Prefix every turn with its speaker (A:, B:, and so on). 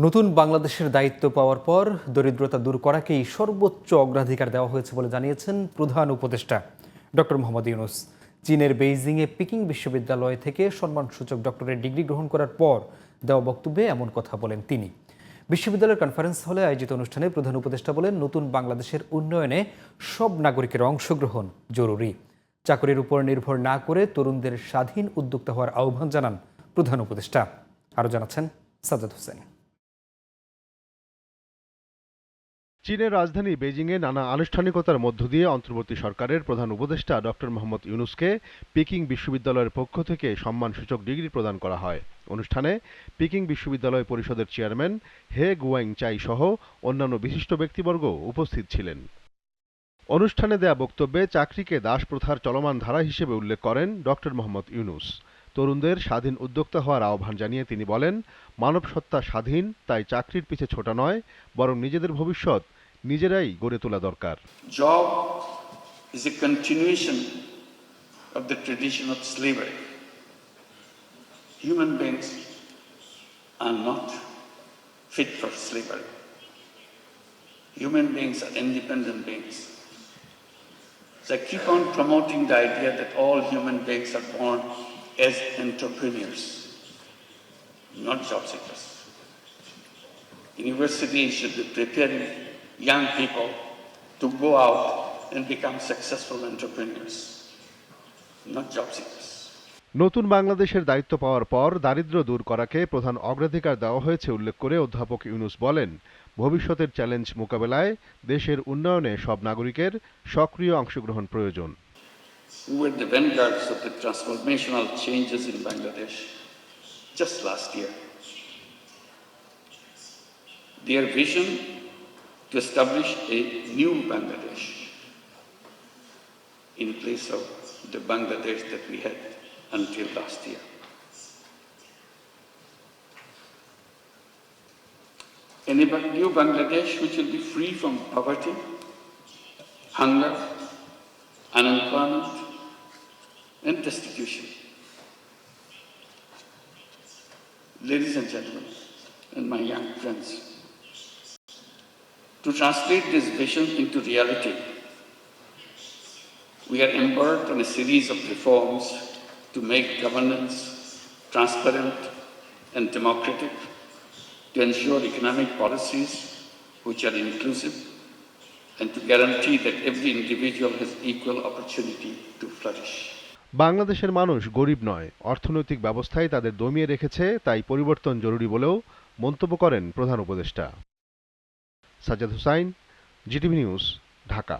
A: নতুন বাংলাদেশের দায়িত্ব পাওয়ার পর দরিদ্রতা দূর করাকেই সর্বোচ্চ অগ্রাধিকার দেওয়া হয়েছে বলে জানিয়েছেন প্রধান উপদেষ্টা ডক্টর মোহাম্মদ ইউনূস। চীনের বেইজিংয়ে পিকিং বিশ্ববিদ্যালয় থেকে সম্মানসূচক ডক্টরেট ডিগ্রি গ্রহণ করার পর দেওয়া বক্তব্যে এমন কথা বলেন তিনি। বিশ্ববিদ্যালয়ের কনফারেন্স হলে আয়োজিত অনুষ্ঠানে প্রধান উপদেষ্টা বলেন, নতুন বাংলাদেশের উন্নয়নে সব নাগরিকের অংশগ্রহণ জরুরি। চাকরির উপর নির্ভর না করে তরুণদের স্বাধীন উদ্যোক্তা হওয়ার আহ্বান জানান প্রধান উপদেষ্টা। আরও জানাচ্ছেন সাজ্জাদ হোসেন।
B: চীনের রাজধানী বেজিংয়ে নানা আনুষ্ঠানিকতার মধ্য দিয়ে অন্তর্বর্তী সরকারের প্রধান উপদেষ্টা ডক্টর মোহাম্মদ ইউনূসকে পিকিং বিশ্ববিদ্যালয়ের পক্ষ থেকে সম্মানসূচক ডিগ্রি প্রদান করা হয়। অনুষ্ঠানে পিকিং বিশ্ববিদ্যালয় পরিষদের চেয়ারম্যান হে গুয়াং চাই সহ অন্যান্য বিশিষ্ট ব্যক্তিবর্গ উপস্থিত ছিলেন। অনুষ্ঠানে দেয়া বক্তব্যে চাকরিকে দাসপ্রথার চলমান ধারা হিসেবে উল্লেখ করেন ডক্টর মোহাম্মদ ইউনূস। তরুণদের স্বাধীন উদ্যোক্তা হওয়ার আহ্বান জানিয়ে তিনি বলেন, মানবসত্তা স্বাধীন, তাই চাকরির পিছে ছোটা নয়, বরং নিজেদের ভবিষ্যৎ নিজেরাই গড়ে তোলা দরকার।
C: Job is a continuation of the tradition of slavery. Human beings are not fit for slavery. Human beings are independent beings. So I keep on promoting the idea that all human beings are born as entrepreneurs, not job seekers. Universities should be preparing young people to go out and become successful entrepreneurs, not job seekers.
B: নতুন বাংলাদেশের দায়িত্ব পাওয়ার পর দারিদ্র্য দূর করাকে প্রধান অগ্রাধিকার দেওয়া হয়েছে উল্লেখ করে অধ্যাপক ইউনূস বলেন, ভবিষ্যতের চ্যালেঞ্জ মোকাবেলায় দেশের উন্নয়নে সব নাগরিকের সক্রিয় অংশগ্রহণ প্রয়োজন।
C: We were the vanguards of the transformational changes in Bangladesh just last year. Their vision to establish a new Bangladesh in place of the Bangladesh that we had until last year. A new Bangladesh which will be free from poverty, hunger, unemployment, and destitution. Ladies and gentlemen, and my young friends, to translate this vision into reality, we are embarked on a series of reforms to make governance transparent and democratic, to ensure economic policies which are inclusive, and to guarantee that every individual has equal opportunity to flourish.
B: বাংলাদেশের মানুষ গরিব নয়, অর্থনৈতিক ব্যবস্থাই তাদের দমিয়ে রেখেছে, তাই পরিবর্তন জরুরি বলেও মন্তব্য করেন প্রধান উপদেষ্টা। Sajjad Hossain, GTV news, Dhaka.